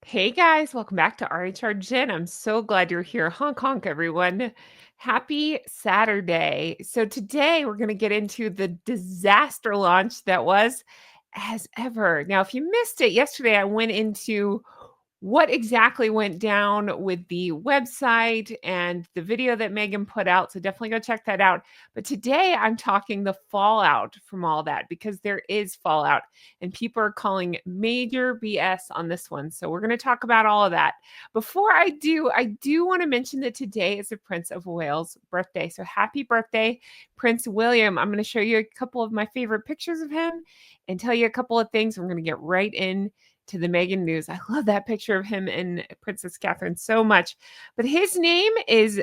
Hey guys, welcome back to RHR Jen. I'm so glad you're here. Honk honk, everyone. Happy Saturday. So today we're going to get into the disaster launch that was as ever. Now, if you missed it yesterday, I went into what exactly went down with the website and the video that Meghan put out. So definitely go check that out. But today I'm talking the fallout from all that because there is fallout and people are calling major BS on this one. So we're going to talk about all of that. Before I do want to mention that today is the Prince of Wales' birthday. So happy birthday, Prince William. I'm going to show you a couple of my favorite pictures of him and tell you a couple of things. We're going to get right in to the Meghan news. I love that picture of him and Princess Catherine so much. But his name is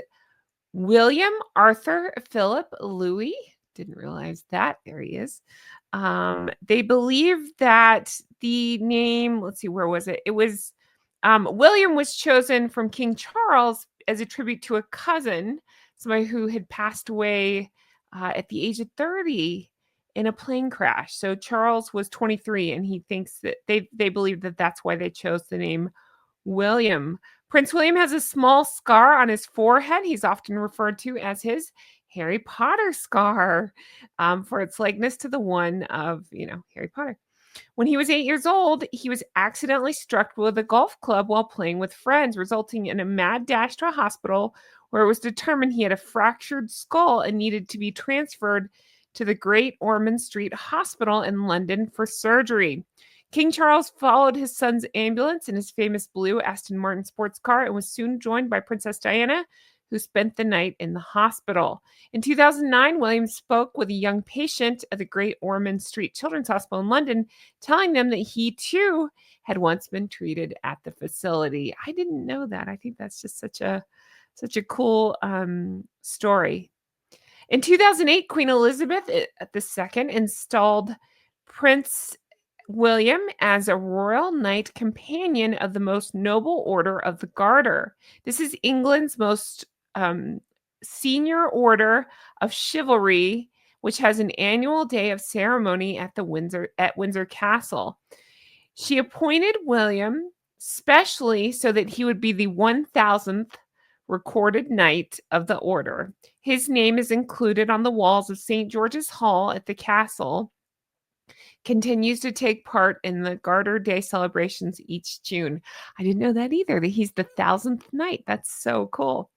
William Arthur Philip Louis. Didn't realize that. There he is. They believe that the name, let's see, where was it? It was William was chosen from King Charles as a tribute to a cousin, somebody who had passed away at the age of 30 in a plane crash. So Charles was 23, and he thinks that they believe that that's why they chose the name William. Prince William has a small scar on his forehead. He's often referred to as his Harry Potter scar for its likeness to the one of, Harry Potter. When he was 8 years old, he was accidentally struck with a golf club while playing with friends, resulting in a mad dash to a hospital where it was determined he had a fractured skull and needed to be transferred to the Great Ormond Street Hospital in London for surgery. King Charles followed his son's ambulance in his famous blue Aston Martin sports car and was soon joined by Princess Diana, who spent the night in the hospital. In 2009, William spoke with a young patient at the Great Ormond Street Children's Hospital in London, telling them that he too had once been treated at the facility. I didn't know that. I think that's just such a cool story. In 2008, Queen Elizabeth II installed Prince William as a Royal Knight Companion of the Most Noble Order of the Garter. This is England's most senior order of chivalry, which has an annual day of ceremony at Windsor Castle. She appointed William specially so that he would be the 1000th recorded knight of the order. His name is included on the walls of St. George's Hall at the castle. Continues to take part in the Garter Day celebrations each June. I didn't know that either, that he's the 1000th knight. That's so cool.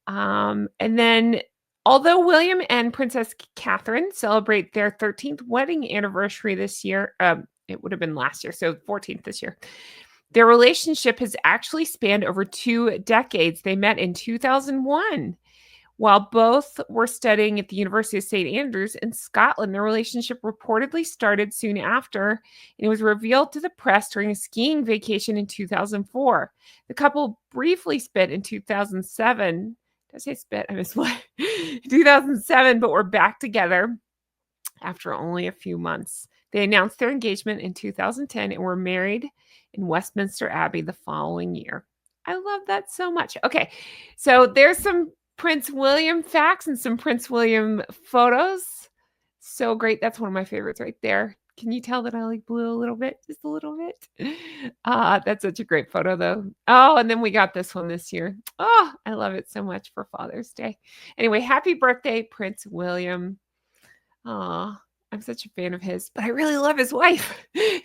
And then, although William and Princess Catherine celebrate their 13th wedding anniversary this year, it would have been last year, so 14th this year. Their relationship has actually spanned over 2 decades. They met in 2001. While both were studying at the University of St. Andrews in Scotland, their relationship reportedly started soon after, and it was revealed to the press during a skiing vacation in 2004. The couple briefly split in 2007. Did I say split? I missed what? 2007, but were back together after only a few months. They announced their engagement in 2010 and were married in Westminster Abbey the following year. I love that so much. Okay, so there's some Prince William facts and some Prince William photos. So great. That's one of my favorites right there. Can you tell that I like blue a little bit? Just a little bit. That's such a great photo, though. Oh, and then we got this one this year. Oh, I love it so much for Father's Day. Anyway, happy birthday, Prince William. Aw, I'm such a fan of his, but I really love his wife.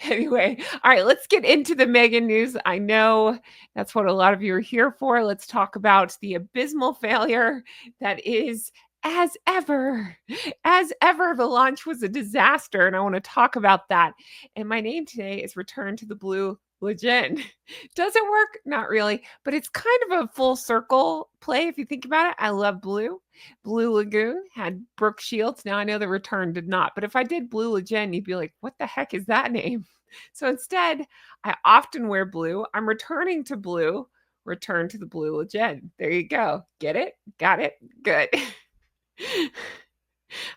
Anyway, all right, let's get into the Meghan news. I know that's what a lot of you are here for. Let's talk about the abysmal failure that is as ever. As ever, the launch was a disaster, and I want to talk about that. And my name today is Return to the Blue Legend. Does it work? Not really, but it's kind of a full circle play if you think about it. I love blue. Blue Lagoon had Brooke Shields. Now I know the Return did not, but if I did Blue Legend, you'd be like, what the heck is that name? So instead, I often wear blue. I'm returning to blue. Return to the Blue Legend. There you go. Get it? Got it? Good.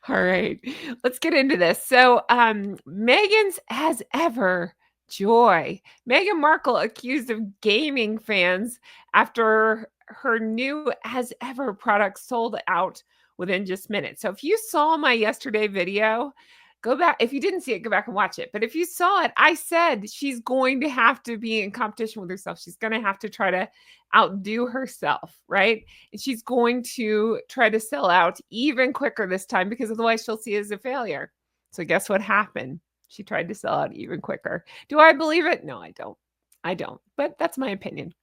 All right, let's get into this. So, Meghan's as ever joy. Meghan Markle accused of gaming fans after her new as ever product sold out within just minutes. So if you saw my yesterday video, Go back. If you didn't see it, go back and watch it. But if you saw it, I said she's going to have to be in competition with herself. She's going to have to try to outdo herself, right? And she's going to try to sell out even quicker this time because otherwise she'll see it as a failure. So guess what happened? She tried to sell out even quicker. Do I believe it? No, I don't. I don't. But that's my opinion.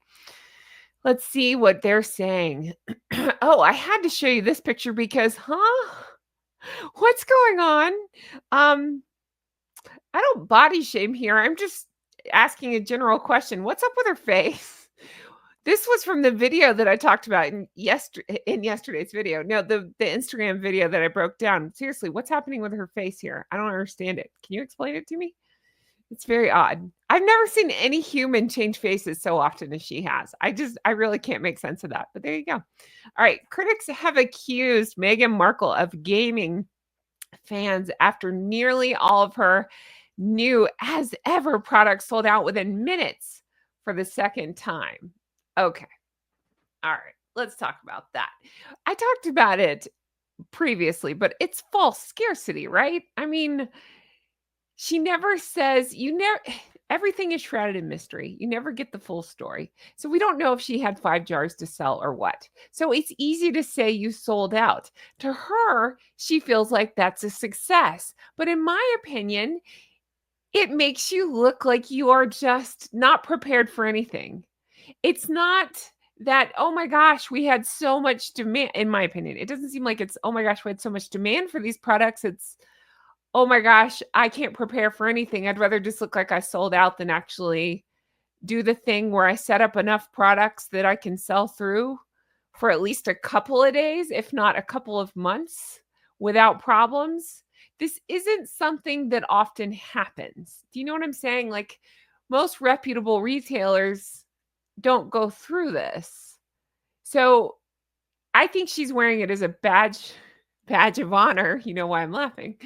Let's see what they're saying. Oh, I had to show you this picture because, what's going on? I don't body shame here. I'm just asking a general question. What's up with her face? This was from the video that I talked about in yesterday's video. No, the Instagram video that I broke down. Seriously, what's happening with her face here? I don't understand it. Can you explain it to me? It's very odd. I've never seen any human change faces so often as she has. I really can't make sense of that. But there you go. All right. Critics have accused Meghan Markle of gaming fans after nearly all of her new as ever products sold out within minutes for the second time. Okay. All right. Let's talk about that. I talked about it previously, but it's false scarcity, right? I mean, she never says, everything is shrouded in mystery. You never get the full story. So we don't know if she had 5 jars to sell or what. So it's easy to say you sold out. To her, she feels like that's a success. But in my opinion, it makes you look like you are just not prepared for anything. It's not that, oh my gosh, we had so much demand. In my opinion, it doesn't seem like it's, oh my gosh, we had so much demand for these products. It's, oh my gosh, I can't prepare for anything. I'd rather just look like I sold out than actually do the thing where I set up enough products that I can sell through for at least a couple of days, if not a couple of months without problems. This isn't something that often happens. Do you know what I'm saying? Like most reputable retailers don't go through this. So I think she's wearing it as a badge of honor. You know why I'm laughing?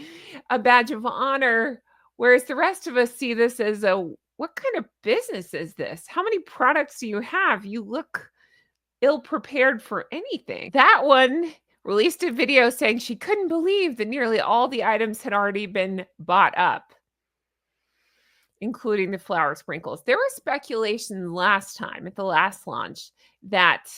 A badge of honor, whereas the rest of us see this as what kind of business is this? How many products do you have? You look ill prepared for anything. That one released a video saying she couldn't believe that nearly all the items had already been bought up, including the flower sprinkles. There was speculation last time at the last launch that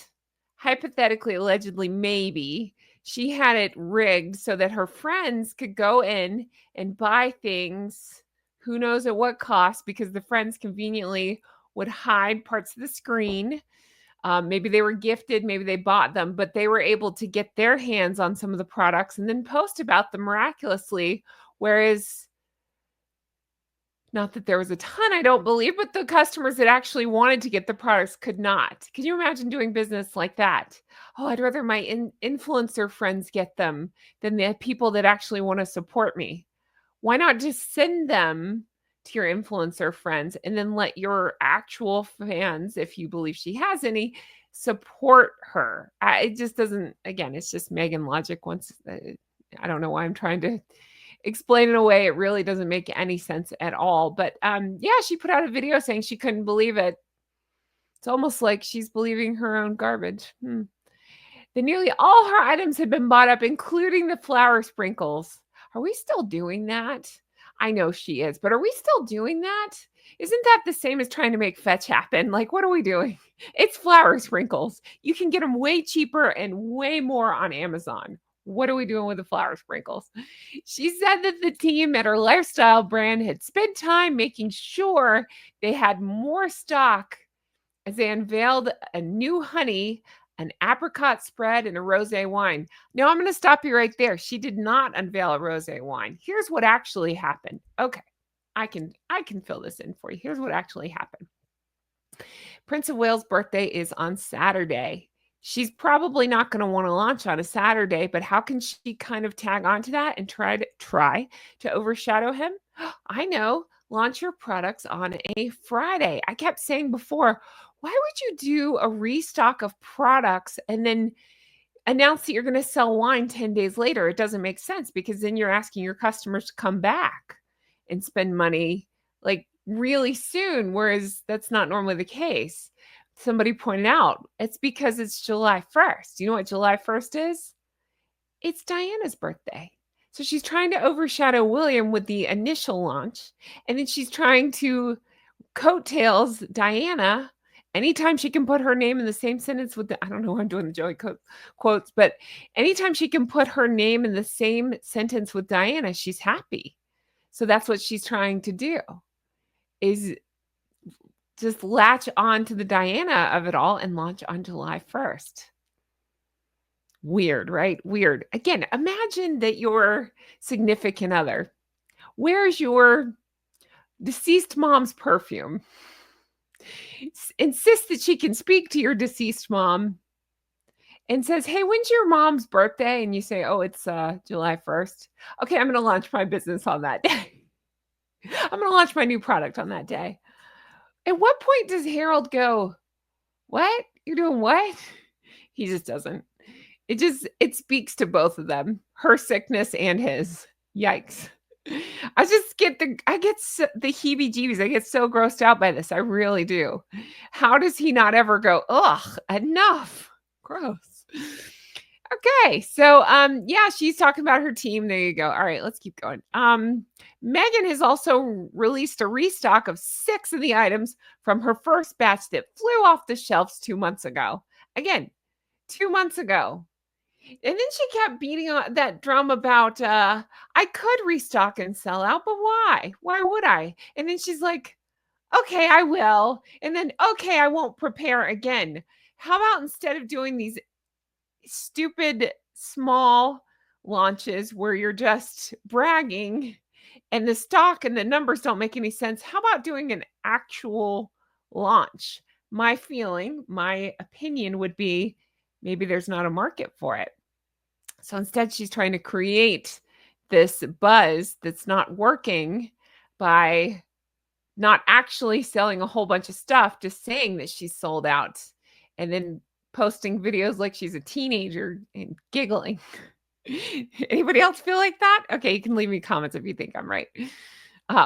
hypothetically, allegedly, maybe she had it rigged so that her friends could go in and buy things, who knows at what cost, because the friends conveniently would hide parts of the screen. Maybe they were gifted, maybe they bought them, but they were able to get their hands on some of the products and then post about them miraculously. Whereas, not that there was a ton, I don't believe, but the customers that actually wanted to get the products could not. Can you imagine doing business like that? Oh, I'd rather my influencer friends get them than the people that actually want to support me. Why not just send them to your influencer friends and then let your actual fans, if you believe she has any, support her? It just doesn't, again, it's just Meghan logic. I don't know why I'm trying to explain in a way it really doesn't make any sense at all. But yeah, she put out a video saying she couldn't believe it. It's almost like she's believing her own garbage. That nearly all her items had been bought up, including the flower sprinkles. Are we still doing that? I know she is, but are we still doing that? Isn't that the same as trying to make fetch happen? Like, what are we doing? It's flower sprinkles. You can get them way cheaper and way more on Amazon. What are we doing with the flower sprinkles? She said that the team at her lifestyle brand had spent time making sure they had more stock as they unveiled a new honey, an apricot spread, and a rosé wine. Now, I'm going to stop you right there. She did not unveil a rosé wine. Here's what actually happened. Okay, I can fill this in for you. Here's what actually happened. Prince of Wales' birthday is on Saturday. She's probably not going to want to launch on a Saturday, but how can she kind of tag onto that and try to overshadow him? I know. Launch your products on a Friday. I kept saying before, why would you do a restock of products and then announce that you're going to sell wine 10 days later? It doesn't make sense because then you're asking your customers to come back and spend money like really soon, whereas that's not normally the case. Somebody pointed out it's because it's July 1st. You know what July 1st is? It's Diana's birthday. So she's trying to overshadow William with the initial launch, and then she's trying to coattails Diana anytime she can put her name in the same sentence with the I don't know why I'm doing the Joey quotes, but anytime she can put her name in the same sentence with Diana, she's happy. So that's what she's trying to do, is just latch on to the Diana of it all and launch on July 1st. Weird, right? Weird. Again, imagine that your significant other wears your deceased mom's perfume, insists that she can speak to your deceased mom, and says, "Hey, when's your mom's birthday?" And you say, "Oh, it's July 1st. Okay, I'm going to launch my business on that day. I'm going to launch my new product on that day." At what point does Harold go, "What? You're doing what?" He just doesn't. It speaks to both of them, her sickness and his. Yikes. I get the heebie-jeebies. I get so grossed out by this. I really do. How does he not ever go, "Ugh, enough. Gross." Okay. So, yeah, she's talking about her team. There you go. All right, let's keep going. Meghan has also released a restock of 6 of the items from her first batch that flew off the shelves 2 months ago. Again, 2 months ago. And then she kept beating on that drum about, I could restock and sell out, but why? Why would I? And then she's like, "Okay, I will." And then, "Okay, I won't prepare again." How about instead of doing these stupid small launches where you're just bragging and the stock and the numbers don't make any sense, how about doing an actual launch? My opinion would be maybe there's not a market for it. So instead, she's trying to create this buzz that's not working by not actually selling a whole bunch of stuff, just saying that she's sold out and then posting videos like she's a teenager and giggling. Anybody else feel like that? Okay, you can leave me comments if you think I'm right.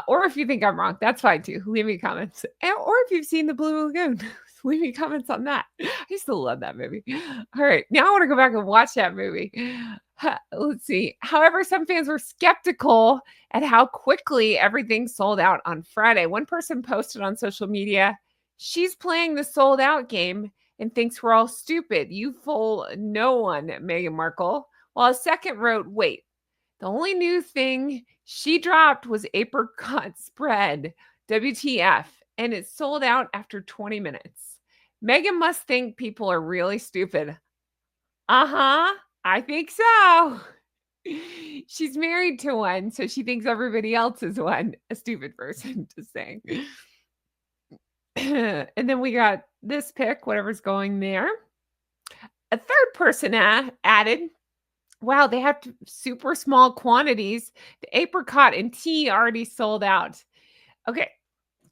Or if you think I'm wrong, that's fine too. Leave me comments. Or if you've seen the Blue Lagoon, leave me comments on that. I used to love that movie. All right, now I want to go back and watch that movie. Let's see. However, some fans were skeptical at how quickly everything sold out on Friday. One person posted on social media, "She's playing the sold out game and thinks we're all stupid. You fool no one, Meghan Markle." While a second wrote, "Wait, the only new thing she dropped was apricot spread. WTF. And it sold out after 20 minutes. Meghan must think people are really stupid." Uh-huh. I think so. She's married to one, so she thinks everybody else is one. A stupid person, just saying. And then we got this pic, whatever's going there. A third person added, "Wow, they have super small quantities. The apricot and tea already sold out." Okay,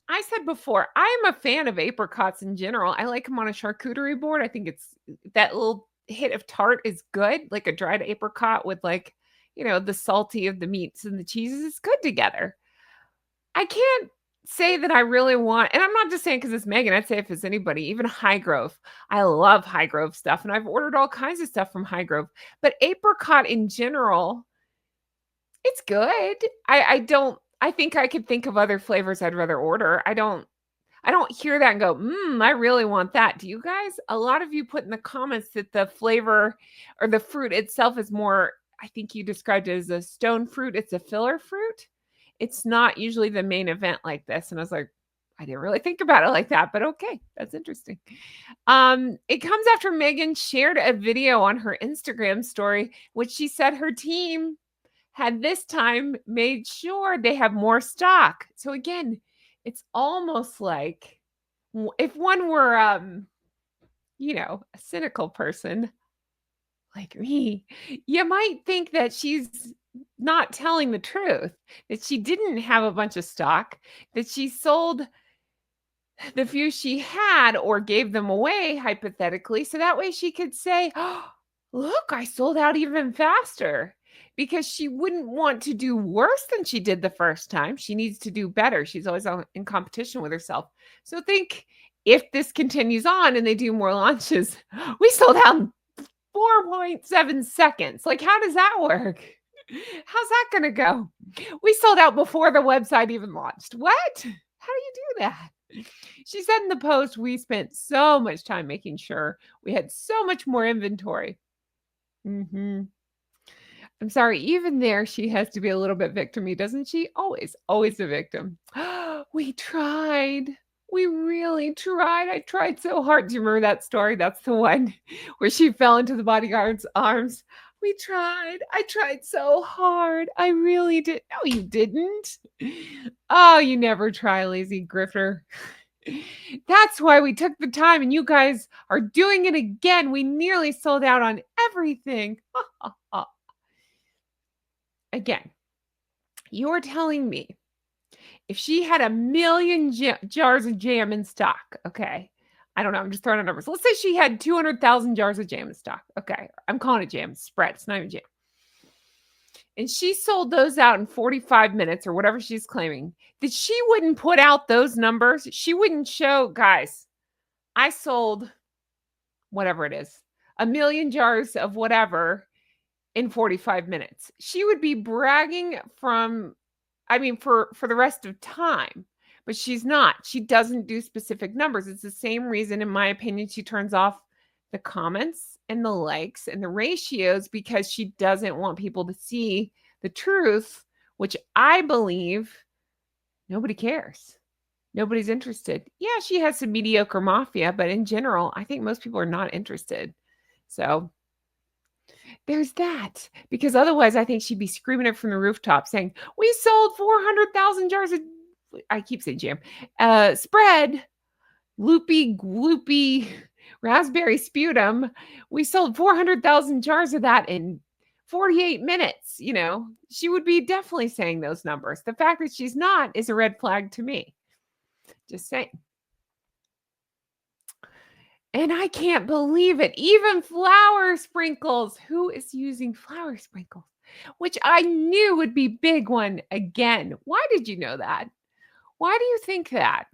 I said before, I'm a fan of apricots in general. I like them on a charcuterie board. I think it's that little hit of tart is good, like a dried apricot with the salty of the meats and the cheeses. It's good together. I can't say that I really want, and I'm not just saying because it's Meghan. I'd say if it's anybody, even Highgrove. I love Highgrove stuff, and I've ordered all kinds of stuff from Highgrove. But apricot in general, it's good. I think I could think of other flavors I'd rather order. I don't hear that and go, I really want that. Do you guys? A lot of you put in the comments that the flavor or the fruit itself is more, I think you described it as a stone fruit. It's a filler fruit. It's not usually the main event like this. And I was like, I didn't really think about it like that, but okay, that's interesting. It comes after Meghan shared a video on her Instagram story, which she said her team had this time made sure they have more stock. So again, it's almost like if one were, a cynical person like me, you might think that she's not telling the truth, that she didn't have a bunch of stock, that she sold the few she had or gave them away hypothetically. So that way she could say, "Oh, look, I sold out even faster," because she wouldn't want to do worse than she did the first time. She needs to do better. She's always in competition with herself. So think if this continues on and they do more launches, we sold out in 4.7 seconds. Like, how does that work? How's that gonna go? We sold out before the website even launched. What? How do you do that? She said in the post, we spent so much time making sure we had so much more inventory. Mhm. I'm sorry, even there, she has to be a little bit victim-y, doesn't she? Always a victim. We tried. We really tried. I tried so hard. Do you remember that story? That's the one where she fell into the bodyguard's arms. We tried. I tried so hard. I really did. No, you didn't. Oh, you never try, lazy grifter. That's why we took the time, and you guys are doing it again. We nearly sold out on everything. Again, you're telling me if she had 1,000,000 jars of jam in stock, okay? I don't know. I'm just throwing out numbers. Let's say she had 200,000 jars of jam in stock. Okay. I'm calling it jam. Spread. It's not even jam. And she sold those out in 45 minutes or whatever she's claiming. That she wouldn't put out those numbers. She wouldn't show, guys, I sold whatever it is, 1,000,000 jars of whatever in 45 minutes. She would be bragging for the rest of time, but she's not. She doesn't do specific numbers. It's the same reason, in my opinion, she turns off the comments and the likes and the ratios because she doesn't want people to see the truth, which I believe nobody cares. Nobody's interested. Yeah, she has some mediocre mafia, but in general, I think most people are not interested. So there's that, because otherwise I think she'd be screaming it from the rooftop saying, "We sold 400,000 jars of," I keep saying jam, "spread, loopy gloopy raspberry sputum. We sold 400,000 jars of that in 48 minutes." She would be definitely saying those numbers. The fact that she's not is a red flag to me. Just saying. And I can't believe it. Even flower sprinkles. Who is using flower sprinkles? Which I knew would be big one again. Why did you know that? Why do you think that?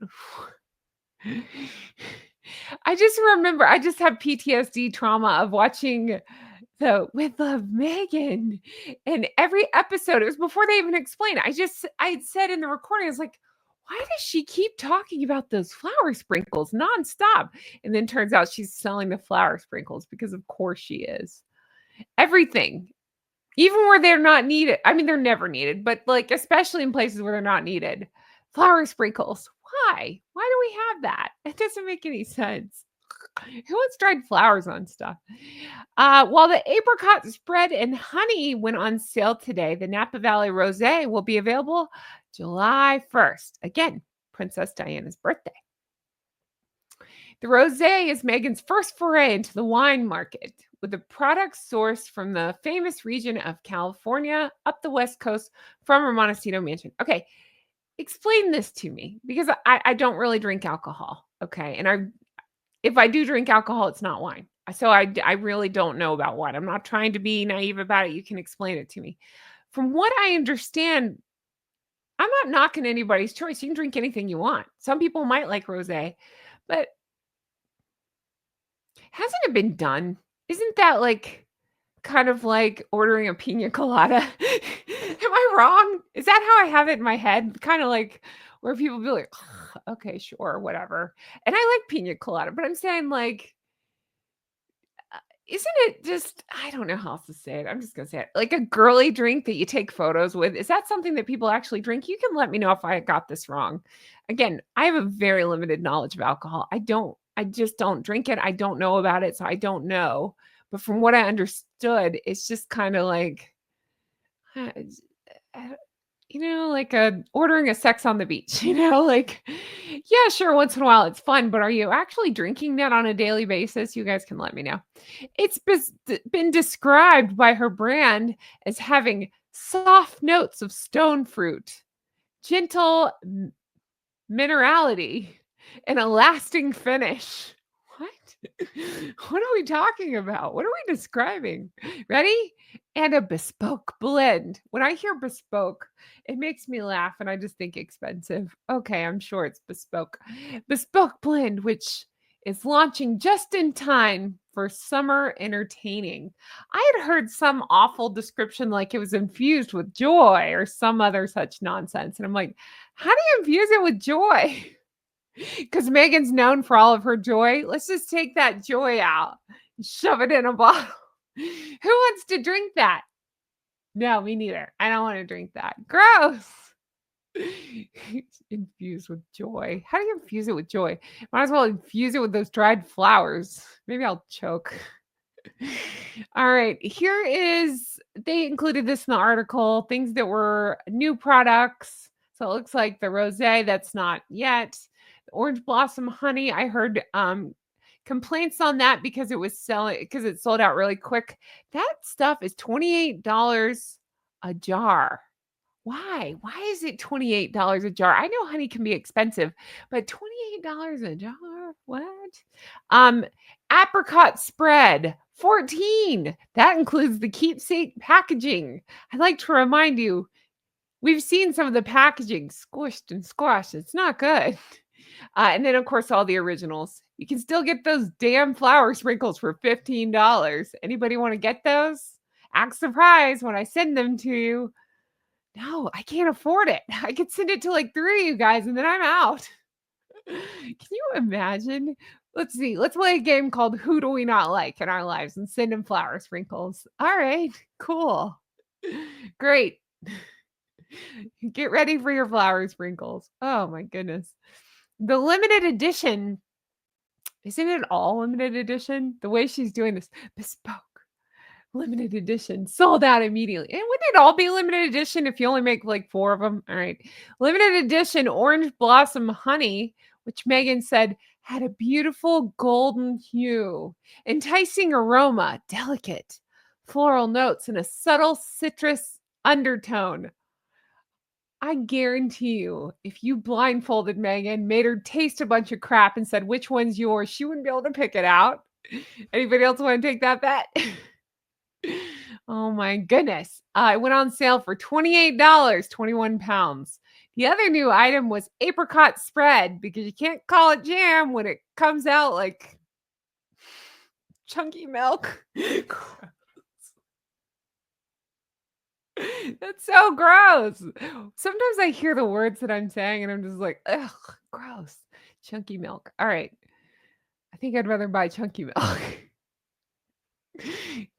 I just remember, I just have PTSD trauma of watching the With Love Megan. And every episode, it was before they even explained it. I had said in the recording, I was like, why does she keep talking about those flower sprinkles nonstop? And then turns out she's selling the flower sprinkles because of course she is. Everything, even where they're not needed. I mean, they're never needed, but like, especially in places where they're not needed. Flower sprinkles. Why? Why do we have that? It doesn't make any sense. Who wants dried flowers on stuff? While the apricot spread and honey went on sale today, the Napa Valley Rosé will be available July 1st. Again, Princess Diana's birthday. The rosé is Meghan's first foray into the wine market, with the product sourced from the famous region of California up the West Coast from her Montecito mansion. Okay, explain this to me, because I don't really drink alcohol. Okay, and if I do drink alcohol, it's not wine. So I really don't know about wine. I'm not trying to be naive about it. You can explain it to me. From what I understand, I'm not knocking anybody's choice. You can drink anything you want. Some people might like rosé, but hasn't it been done? Isn't that like kind of like ordering a pina colada? Am I wrong? Is that how I have it in my head? Kind of like where people be like, "Ugh, okay, sure, whatever." And I like pina colada, but I'm saying like, isn't it just, I don't know how else to say it. I'm just gonna say it. Like a girly drink that you take photos with. Is that something that people actually drink? You can let me know if I got this wrong. Again, I have a very limited knowledge of alcohol. I just don't drink it. I don't know about it, so I don't know. But from what I understood, it's just kind of like, uh, uh, like ordering a sex on the beach, like, yeah, sure, once in a while it's fun, but are you actually drinking that on a daily basis? You guys can let me know. It's been described by her brand as having soft notes of stone fruit, gentle minerality, and a lasting finish. What? What are we talking about? What are we describing? Ready? And a bespoke blend. When I hear bespoke, it makes me laugh and I just think expensive. Okay, I'm sure it's bespoke. Bespoke blend, which is launching just in time for summer entertaining. I had heard some awful description like it was infused with joy or some other such nonsense. And I'm like, how do you infuse it with joy? Because Megan's known for all of her joy. Let's just take that joy out and shove it in a bottle. Who wants to drink that? No, me neither. I don't want to drink that. Gross. Infused with joy. How do you infuse it with joy? Might as well infuse it with those dried flowers. Maybe I'll choke. All right. Here is, they included this in the article, things that were new products. So it looks like the rosé, that's not yet. The orange blossom honey, I heard complaints on that because it sold out really quick. That stuff is $28 a jar. Why? Why is it $28 a jar? I know honey can be expensive, but $28 a jar? What? Apricot spread, 14. That includes the keepsake packaging. I'd like to remind you, we've seen some of the packaging squished and squashed. It's not good. And then, of course, all the originals. You can still get those damn flower sprinkles for $15. Anybody want to get those? Act surprised when I send them to you. No, I can't afford it. I could send it to like 3 of you guys and then I'm out. Can you imagine? Let's see. Let's play a game called Who Do We Not Like in Our Lives and send them flower sprinkles. All right, cool. Great. Get ready for your flower sprinkles. Oh my goodness. The limited edition, isn't it all limited edition? The way she's doing this, bespoke. Limited edition, sold out immediately. And wouldn't it all be limited edition if you only make like 4 of them? All right. Limited edition orange blossom honey, which Meghan said had a beautiful golden hue, enticing aroma, delicate floral notes, and a subtle citrus undertone. I guarantee you, if you blindfolded Meghan, made her taste a bunch of crap and said, which one's yours, she wouldn't be able to pick it out. Anybody else want to take that bet? Oh my goodness. It went on sale for $28, 21 pounds. The other new item was apricot spread because you can't call it jam when it comes out like chunky milk. That's so gross. Sometimes I hear the words that I'm saying and I'm just like, ugh, gross. Chunky milk. All right. I think I'd rather buy chunky milk.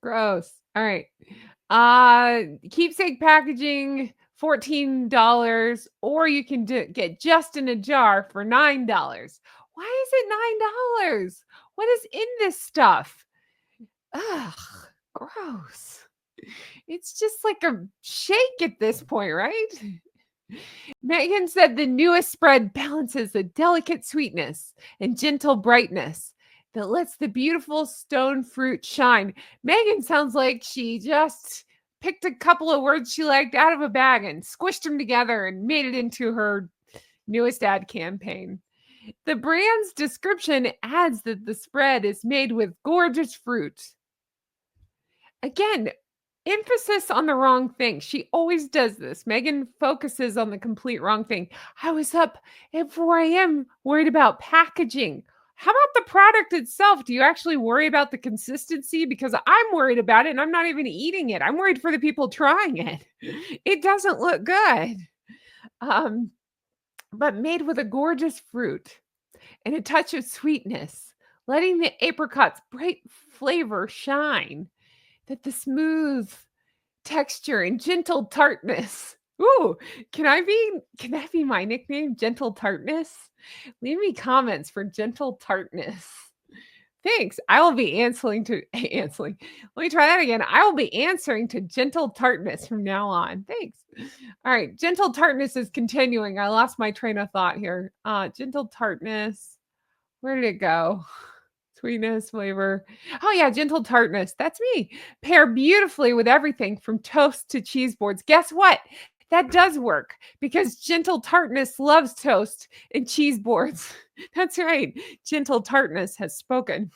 Gross. All right. Keepsake packaging, $14, or you can get just in a jar for $9. Why is it $9? What is in this stuff? Ugh, gross. It's just like a shake at this point, right? Meghan said the newest spread balances a delicate sweetness and gentle brightness that lets the beautiful stone fruit shine. Meghan sounds like she just picked a couple of words she liked out of a bag and squished them together and made it into her newest ad campaign. The brand's description adds that the spread is made with gorgeous fruit. Again, emphasis on the wrong thing. She always does this. Meghan focuses on the complete wrong thing. I was up at 4 a.m. worried about packaging. How about the product itself? Do you actually worry about the consistency? Because I'm worried about it and I'm not even eating it. I'm worried for the people trying it. It doesn't look good. But made with a gorgeous fruit and a touch of sweetness, letting the apricot's bright flavor shine, that the smooth texture and gentle tartness. Ooh, can that be my nickname? Gentle tartness? Leave me comments for gentle tartness. Thanks. I will be answering. Let me try that again. I will be answering to gentle tartness from now on. Thanks. All right. Gentle tartness is continuing. I lost my train of thought here. Gentle tartness. Where did it go? Sweetness, flavor. Oh yeah, gentle tartness. That's me. Pair beautifully with everything from toast to cheese boards. Guess what? That does work because gentle tartness loves toast and cheese boards. That's right. Gentle tartness has spoken.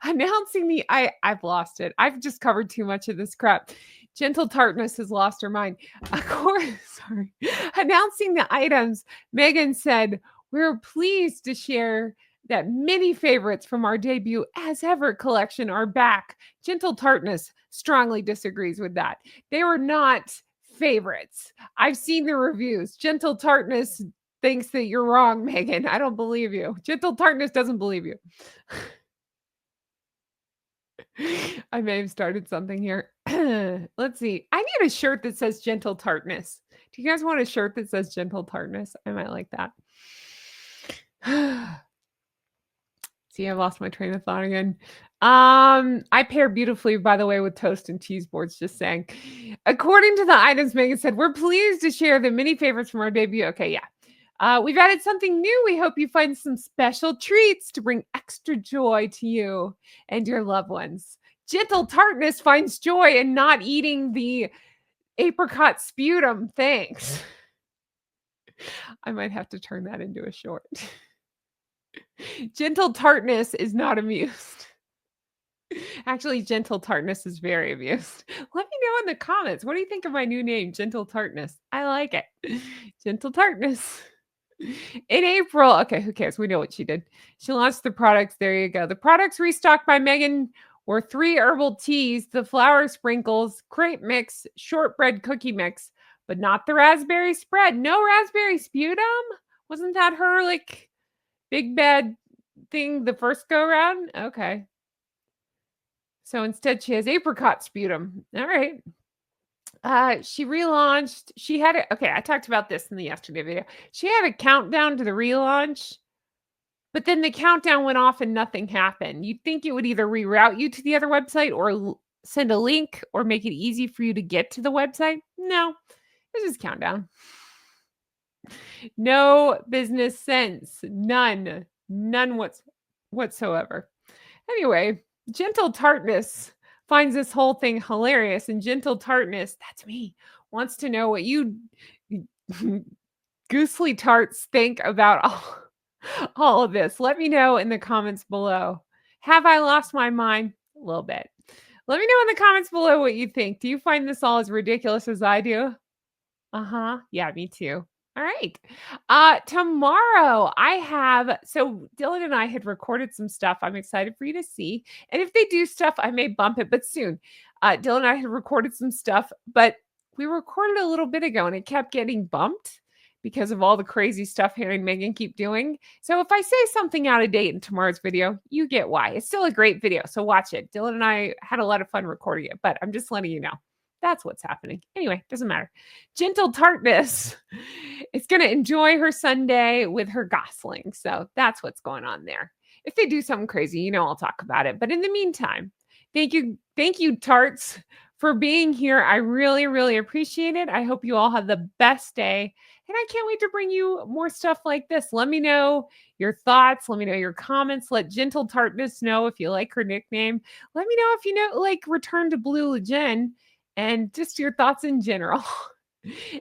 Announcing I've lost it. I've just covered too much of this crap. Gentle tartness has lost her mind. Of course, sorry. Announcing the items, Meghan said, "We're pleased to share that many favorites from our debut As Ever collection are back. Gentle Tartness strongly disagrees with that. They were not favorites. I've seen the reviews. Gentle Tartness thinks that you're wrong, Megan. I don't believe you. Gentle Tartness doesn't believe you. I may have started something here. Let's see. I need a shirt that says Gentle Tartness. Do you guys want a shirt that says Gentle Tartness? I might like that. See, I've lost my train of thought again. I pair beautifully, by the way, with toast and cheese boards, just saying. According to the items Megan said, we're pleased to share the mini favorites from our debut. Okay, yeah. We've added something new. We hope you find some special treats to bring extra joy to you and your loved ones. Gentle Tartness finds joy in not eating the apricot sputum. Thanks. I might have to turn that into a short. Gentle Tartness is not amused. Actually, Gentle Tartness is very amused. Let me know in the comments. What do you think of my new name, Gentle Tartness? I like it. Gentle Tartness. In April, okay, who cares? We know what she did. She launched the products. There you go. The products restocked by Meghan were 3 herbal teas, the flour sprinkles, crepe mix, shortbread cookie mix, but not the raspberry spread. No raspberry sputum? Wasn't that her like big bad thing the first go around? Okay. So instead, she has apricot sputum. All right. She relaunched. She had it. Okay, I talked about this in the yesterday video. She had a countdown to the relaunch, but then the countdown went off and nothing happened. You'd think it would either reroute you to the other website or send a link or make it easy for you to get to the website. No, it's just countdown. No business sense. None. None whatsoever. Anyway, Gentle Tartness finds this whole thing hilarious, and Gentle Tartness, that's me, wants to know what you goosely tarts think about all of this. Let me know in the comments below. Have I lost my mind? A little bit. Let me know in the comments below what you think. Do you find this all as ridiculous as I do? Uh-huh. Yeah, me too. All right. Tomorrow so Dylan and I had recorded some stuff I'm excited for you to see. And if they do stuff, I may bump it, but soon. Dylan and I had recorded some stuff, but we recorded a little bit ago and it kept getting bumped because of all the crazy stuff Harry and Meghan keep doing. So if I say something out of date in tomorrow's video, you get why. It's still a great video, so watch it. Dylan and I had a lot of fun recording it, but I'm just letting you know. That's what's happening. Anyway, doesn't matter. Gentle Tartness is going to enjoy her Sunday with her Gosling. So that's what's going on there. If they do something crazy, I'll talk about it. But in the meantime, thank you, Tarts, for being here. I really, really appreciate it. I hope you all have the best day. And I can't wait to bring you more stuff like this. Let me know your thoughts. Let me know your comments. Let Gentle Tartness know if you like her nickname. Let me know if Return to Blue Legend. And just your thoughts in general.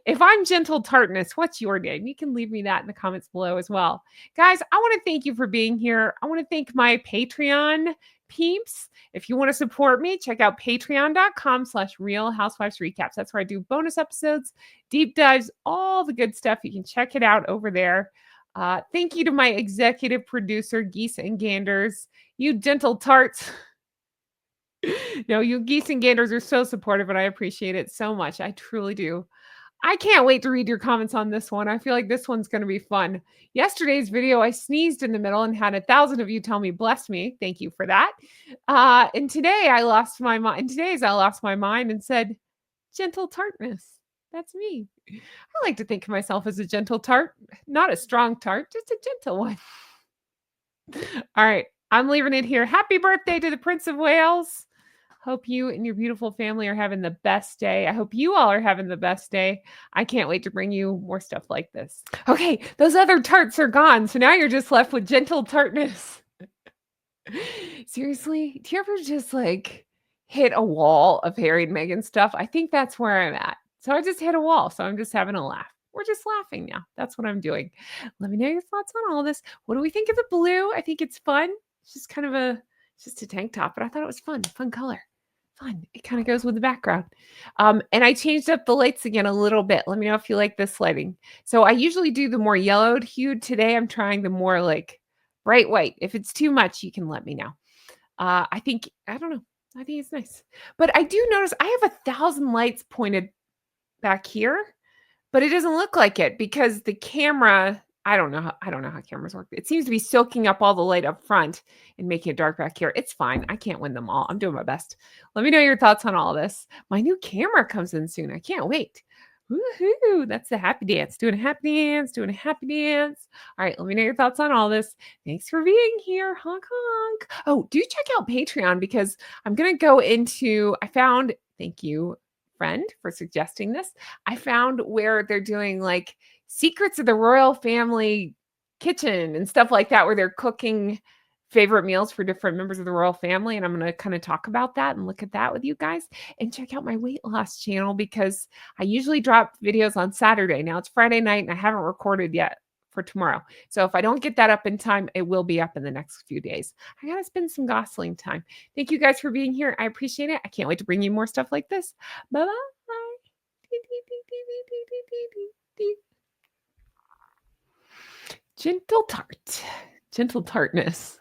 If I'm Gentle Tartness, what's your name? You can leave me that in the comments below as well. Guys, I want to thank you for being here. I want to thank my Patreon peeps. If you want to support me, check out patreon.com/Real Housewives Recaps. That's where I do bonus episodes, deep dives, all the good stuff. You can check it out over there. Thank you to my executive producer, Geese and Ganders. You gentle tarts. No, you geese and ganders are so supportive, and I appreciate it so much. I truly do. I can't wait to read your comments on this one. I feel like this one's going to be fun. Yesterday's video, I sneezed in the middle and had 1,000 of you tell me, bless me. Thank you for that. And today I lost my mind. Today's I lost my mind and said, gentle tartness. That's me. I like to think of myself as a gentle tart, not a strong tart, just a gentle one. All right. I'm leaving it here. Happy birthday to the Prince of Wales. Hope you and your beautiful family are having the best day. I hope you all are having the best day. I can't wait to bring you more stuff like this. Okay, those other tarts are gone. So now you're just left with gentle tartness. Seriously, do you ever just hit a wall of Harry and Meghan stuff? I think that's where I'm at. So I just hit a wall. So I'm just having a laugh. We're just laughing now. That's what I'm doing. Let me know your thoughts on all this. What do we think of the blue? I think it's fun. It's just kind of just a tank top, but I thought it was fun color. Fun. It kind of goes with the background. And I changed up the lights again a little bit. Let me know if you like this lighting. So I usually do the more yellowed hue. Today I'm trying the more bright white. If it's too much, you can let me know. I don't know. I think it's nice. But I do notice I have 1,000 lights pointed back here, but it doesn't look like it because the camera I don't know how cameras work. It seems to be soaking up all the light up front and making it dark back here. It's fine. I can't win them all. I'm doing my best. Let me know your thoughts on all this. My new camera comes in soon. I can't wait. Woohoo! That's the happy dance. Doing a happy dance, doing a happy dance. All right, let me know your thoughts on all this. Thanks for being here. Honk honk. Oh, do check out Patreon because I'm gonna go into I found thank you, friend, for suggesting this. I found where they're doing like secrets of the royal family kitchen and stuff like that, where they're cooking favorite meals for different members of the royal family. And I'm going to kind of talk about that and look at that with you guys and check out my weight loss channel because I usually drop videos on Saturday. Now it's Friday night and I haven't recorded yet for tomorrow. So if I don't get that up in time, it will be up in the next few days. I got to spend some gosling time. Thank you guys for being here. I appreciate it. I can't wait to bring you more stuff like this. Bye bye. Gentle tart. Gentle tartness.